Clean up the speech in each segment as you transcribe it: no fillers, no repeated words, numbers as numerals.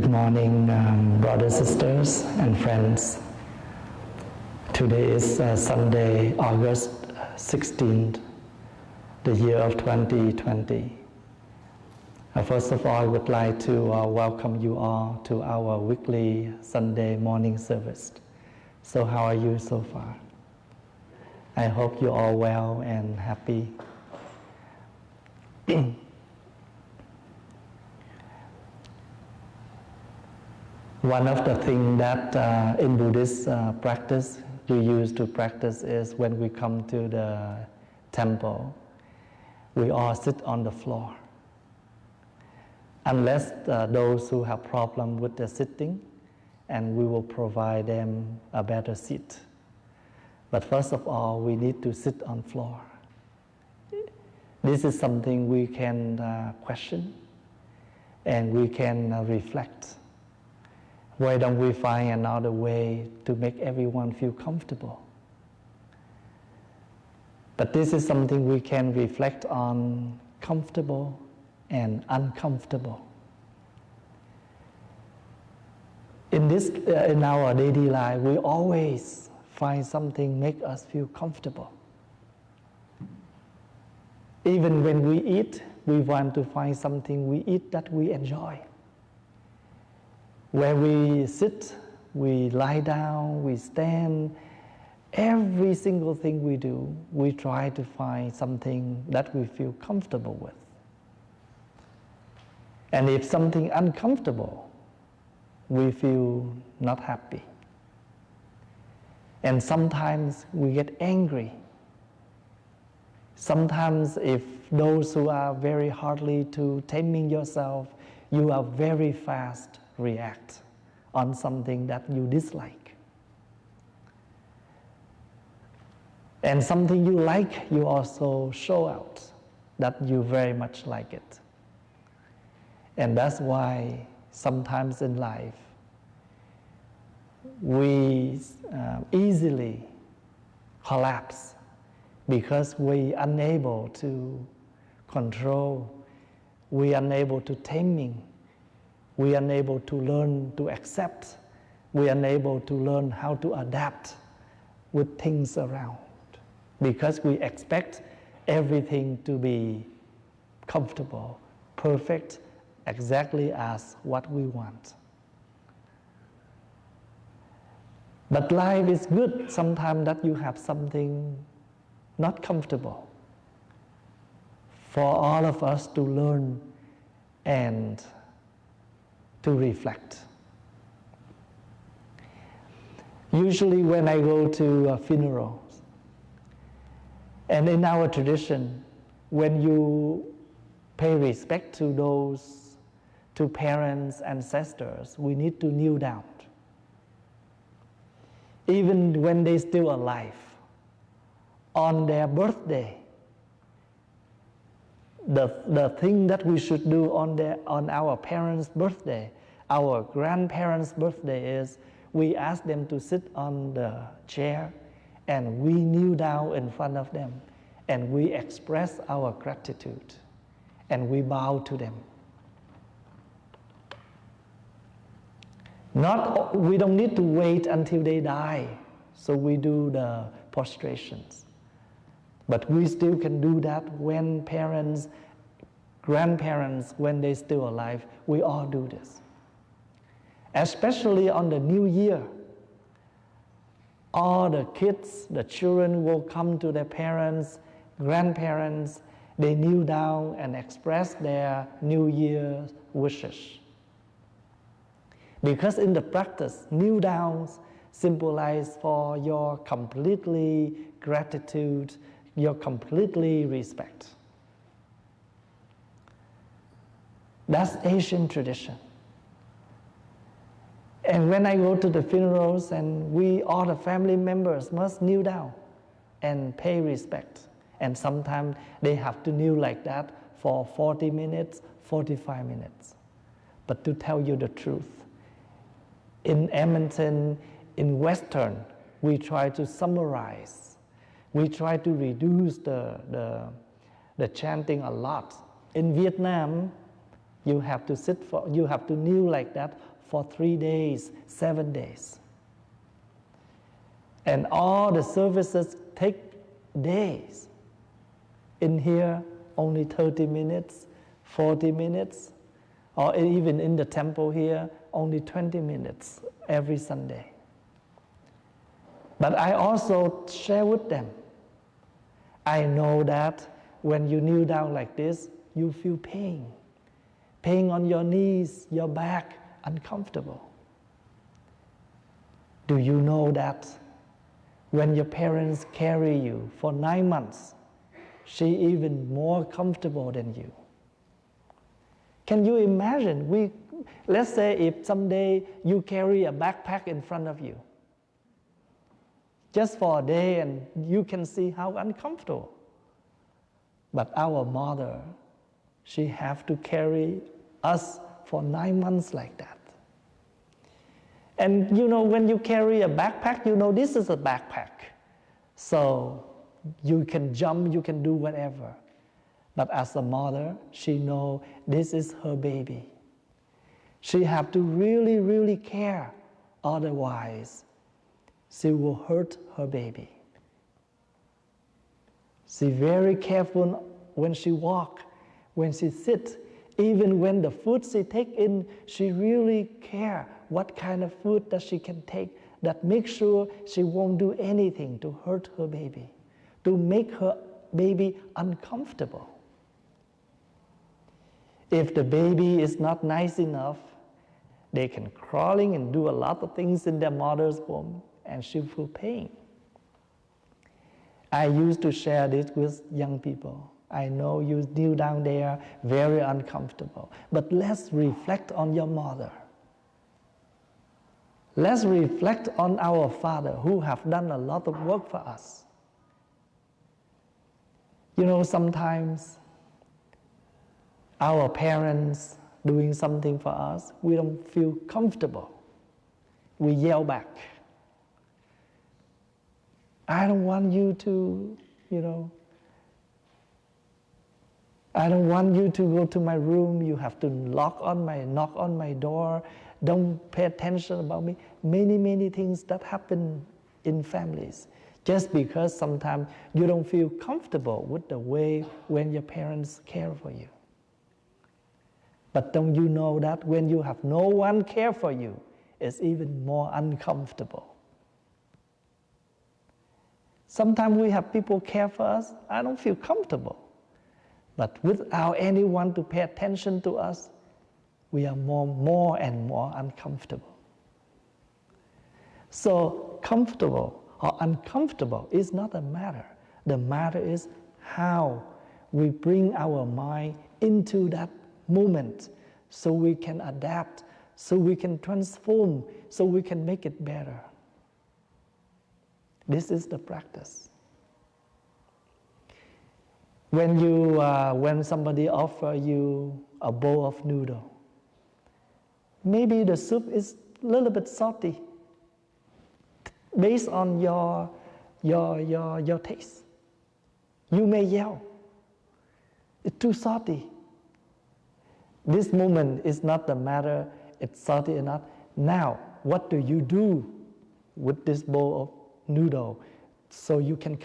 Good morning, brothers, sisters, and friends. Today is Sunday, August 16th, the year of 2020. First of all, I would like to welcome you all to our weekly Sunday morning service. So how are you so far? I hope you're all well and happy. One of the things that in Buddhist practice you use to practice is when we come to the temple, we all sit on the floor. Unless those who have problem with the sitting, and we will provide them a better seat. But first of all, we need to sit on floor. This is something we can question and we can reflect. Why don't we find another way to make everyone feel comfortable? But this is something we can reflect on, comfortable and uncomfortable. In our daily life, we always find something make us feel comfortable. Even when we eat, we want to find something we eat that we enjoy. Where we sit, we lie down, we stand, every single thing we do, we try to find something that we feel comfortable with. And if something uncomfortable, we feel not happy. And sometimes we get angry. Sometimes if those who are very hardly to taming yourself, you are very fast react on something that you dislike. And something you like, you also show out that you very much like it. And that's why sometimes in life, we easily collapse because we are unable to control, we are unable to taming, we are unable to learn to accept, we are unable to learn how to adapt with things around because we expect everything to be comfortable, perfect, exactly as what we want. But life is good sometimes that you have something not comfortable for all of us to learn and to reflect. Usually when I go to funerals, and in our tradition, when you pay respect to those, to parents, ancestors, we need to kneel down. Even when they're still alive, on their birthday, the thing that we should do on our parents' birthday, our grandparents' birthday is we ask them to sit on the chair and we kneel down in front of them and we express our gratitude and we bow to them. We don't need to wait until they die, so we do the prostrations. But we still can do that when parents, grandparents, when they're still alive, we all do this. Especially on the new year, all the kids, the children will come to their parents, grandparents, they kneel down and express their New Year's wishes. Because in the practice, kneel downs symbolize for your completely gratitude, your completely respect. That's Asian tradition. And when I go to the funerals and all the family members must kneel down and pay respect. And sometimes they have to kneel like that for 40 minutes, 45 minutes. But to tell you the truth, in Edmonton, in Western, we try to summarize. We try to reduce the chanting a lot. In Vietnam, you have to kneel like that for 3 days, 7 days. And all the services take days. In here, only 30 minutes, 40 minutes, or even in the temple here, only 20 minutes every Sunday. But I also share with them. I know that when you kneel down like this, you feel pain. Pain on your knees, your back, uncomfortable. Do you know that when your parents carry you for 9 months, she even more comfortable than you? Can you imagine? Let's say if someday you carry a backpack in front of you, just for a day, and you can see how uncomfortable. But our mother, she have to carry us for 9 months like that. And when you carry a backpack, this is a backpack. So you can jump, you can do whatever. But as a mother, she know this is her baby. She have to really, really care. Otherwise, she will hurt her baby. She's very careful when she walk, when she sits. Even when the food she take in, she really care what kind of food that she can take, that make sure she won't do anything to hurt her baby, to make her baby uncomfortable. If the baby is not nice enough, they can crawling and do a lot of things in their mother's womb, and she feel pain. I used to share this with young people. I know you kneel down there, very uncomfortable. But let's reflect on your mother. Let's reflect on our father who have done a lot of work for us. Sometimes our parents doing something for us, we don't feel comfortable. We yell back. I don't want you to, I don't want you to go to my room. You have to knock on my door. Don't pay attention about me. Many, many things that happen in families. Just because sometimes you don't feel comfortable with the way when your parents care for you. But don't you know that when you have no one care for you, it's even more uncomfortable. Sometimes we have people care for us. I don't feel comfortable. But without anyone to pay attention to us, we are more and more uncomfortable. So comfortable or uncomfortable is not a matter. The matter is how we bring our mind into that moment so we can adapt, so we can transform, so we can make it better. This is the practice. When somebody offer you a bowl of noodle, maybe the soup is a little bit salty, based on your taste. You may yell, it's too salty. This moment is not the matter, it's salty or not. Now, what do you do with this bowl of noodle so you can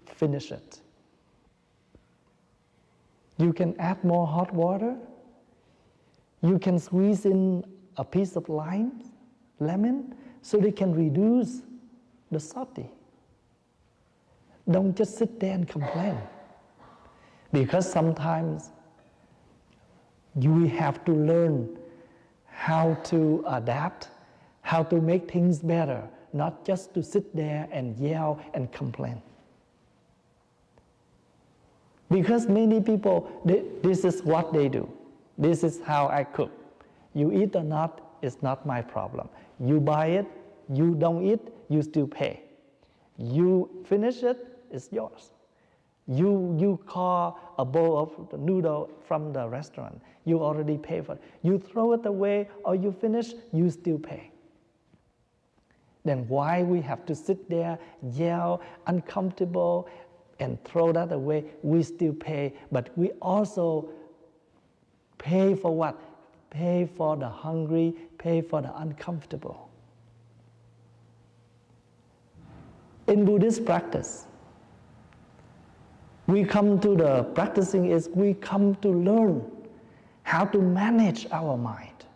finish it? You can add more hot water. You can squeeze in a piece of lemon, so they can reduce the salty. Don't just sit there and complain. Because sometimes we have to learn how to adapt, how to make things better, not just to sit there and yell and complain. Because many people, this is what they do. This is how I cook. You eat or not, it's not my problem. You buy it, you don't eat, you still pay. You finish it, it's yours. You call a bowl of noodle from the restaurant. You already pay for it. You throw it away or you finish, you still pay. Then why we have to sit there, yell, uncomfortable, and throw that away? We still pay, but we also pay for what? pay for the hungry, pay for the uncomfortable. In Buddhist practice, we come to the practicing is we come to learn how to manage our mind,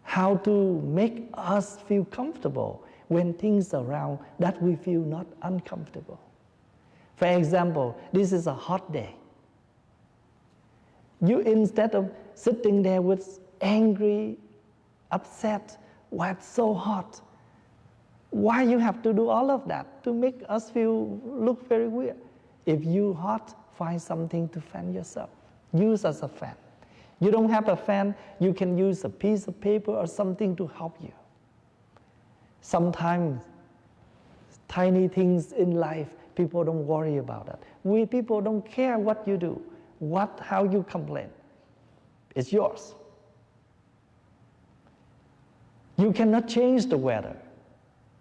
how to make us feel comfortable when things around that we feel not uncomfortable. For example, this is a hot day. You, instead of sitting there with angry, upset, why it's so hot, why you have to do all of that to make us feel look very weird? If you hot, find something to fan yourself. Use as a fan. You don't have a fan, you can use a piece of paper or something to help you. Sometimes tiny things in life, people don't worry about it. We people don't care what you do, how you complain. It's yours. You cannot change the weather,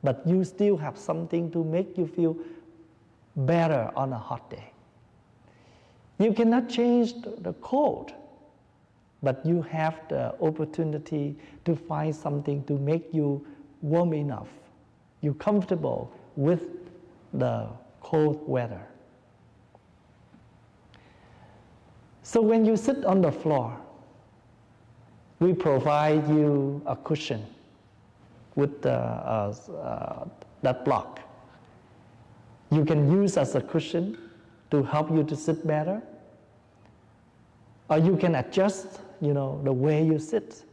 but you still have something to make you feel better on a hot day. You cannot change the cold, but you have the opportunity to find something to make you warm enough, you're comfortable with the cold weather. So when you sit on the floor, we provide you a cushion with that block. You can use as a cushion to help you to sit better, or you can adjust, the way you sit,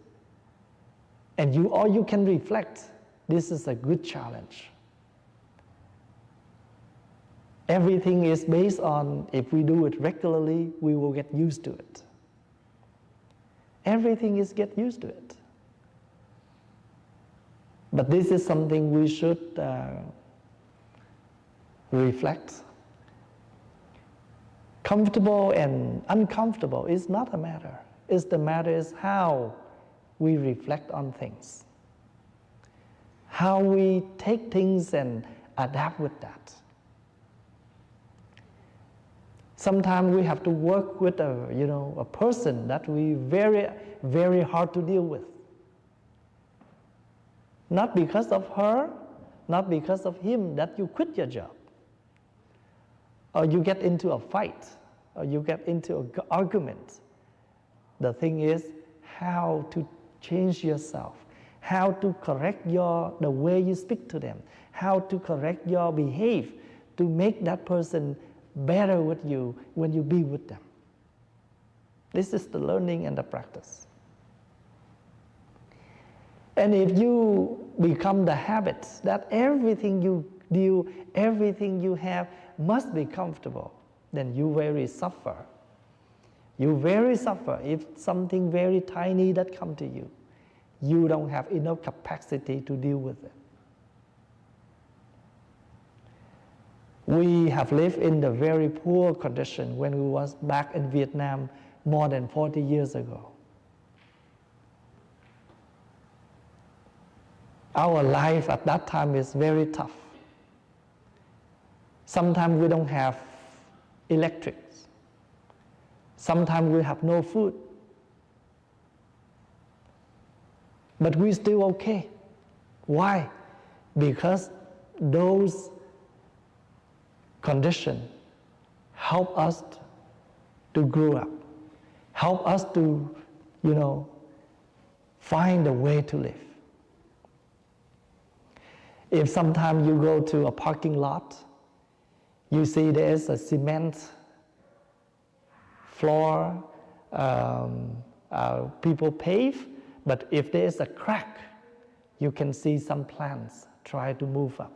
and you can reflect. This is a good challenge. Everything is based on, if we do it regularly, we will get used to it. Everything is get used to it. But this is something we should reflect. Comfortable and uncomfortable is not a matter. The matter is how we reflect on things, how we take things and adapt with that. Sometimes we have to work with a person that we very, very hard to deal with. Not because of her, not because of him that you quit your job, or you get into a fight, or you get into an argument. The thing is how to change yourself, how to correct the way you speak to them, how to correct your behavior to make that person better with you when you be with them. This is the learning and the practice. And if you become the habits that everything you do, everything you have must be comfortable, then you very suffer. You very suffer if something very tiny that comes to you, you don't have enough capacity to deal with it. We have lived in the very poor condition when we was back in Vietnam more than 40 years ago. Our life at that time is very tough. Sometimes we don't have electric. Sometimes we have no food. But we're still okay. Why? Because those conditions help us to grow up, help us to, find a way to live. If sometimes you go to a parking lot, you see there's a cement floor, people pave, but if there's a crack, you can see some plants try to move up,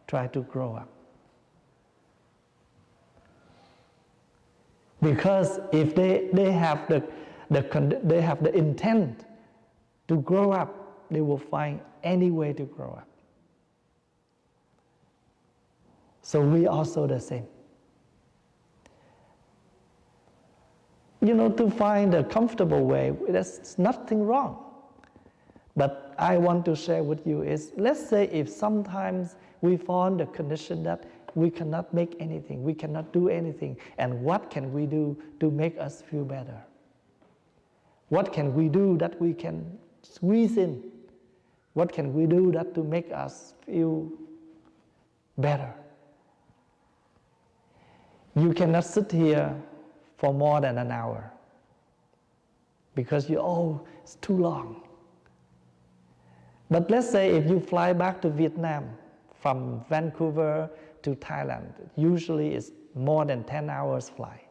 try to grow up. Because if they have the intent to grow up, they will find any way to grow up. So we also the same. To find a comfortable way, there's nothing wrong. But I want to share with you is, let's say if sometimes we found the condition that we cannot make anything, we cannot do anything, and what can we do to make us feel better? What can we do that we can squeeze in? What can we do that to make us feel better? You cannot sit here for more than an hour because it's too long. But let's say if you fly back to Vietnam from Vancouver to Thailand, usually it's more than 10 hours flight.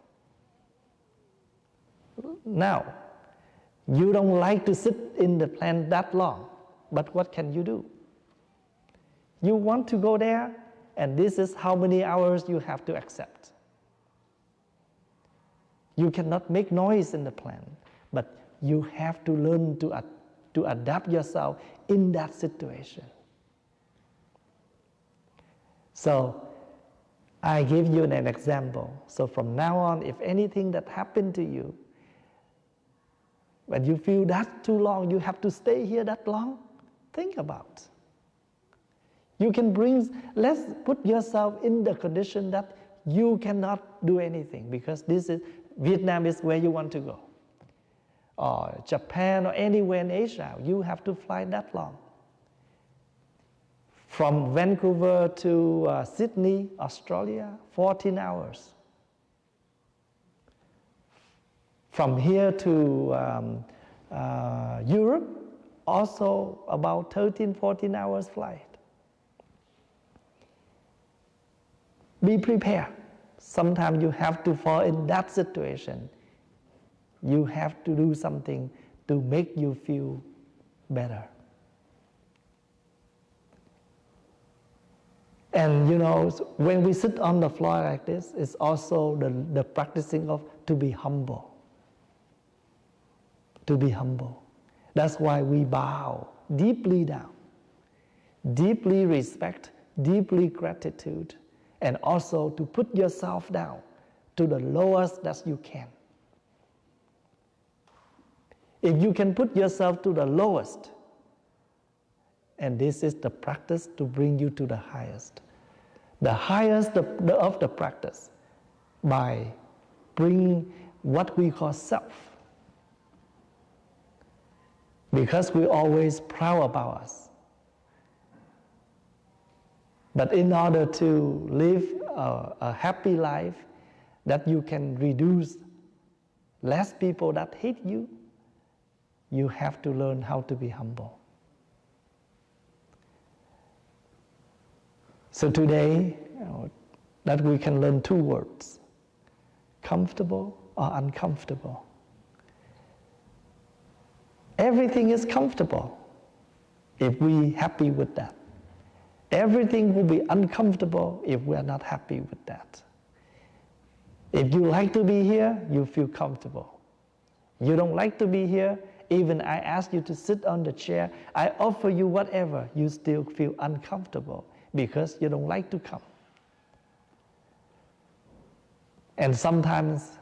Now, you don't like to sit in the plane that long, but what can you do? You want to go there, and this is how many hours you have to accept. You cannot make noise in the plane, but you have to learn to adapt yourself in that situation. So, I give you an example. So from now on, if anything that happened to you, when you feel that's too long, you have to stay here that long, think about. Let's put yourself in the condition that you cannot do anything, because Vietnam is where you want to go. Or Japan or anywhere in Asia, you have to fly that long. From Vancouver to Sydney, Australia, 14 hours. From here to Europe, also about 13, 14 hours flight. Be prepared. Sometimes you have to fall in that situation. You have to do something to make you feel better. And when we sit on the floor like this, it's also the practicing of to be humble. To be humble. That's why we bow deeply down, deeply respect, deeply gratitude, and also to put yourself down to the lowest that you can. If you can put yourself to the lowest, and this is the practice to bring you to the highest. The highest of the practice by bringing what we call self. Because we're always proud about us. But in order to live a happy life, that you can reduce less people that hate you, you have to learn how to be humble. So today, that we can learn 2 words, comfortable or uncomfortable. Everything is comfortable if we're happy with that. Everything will be uncomfortable if we are not happy with that. If you like to be here, you feel comfortable. You don't like to be here, even I ask you to sit on the chair, I offer you whatever, you still feel uncomfortable because you don't like to come. And sometimes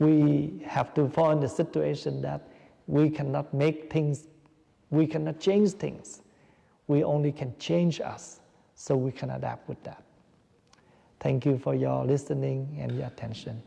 we have to fall in the situation that we cannot make things, we cannot change things. We only can change us, so we can adapt with that. Thank you for your listening and your attention.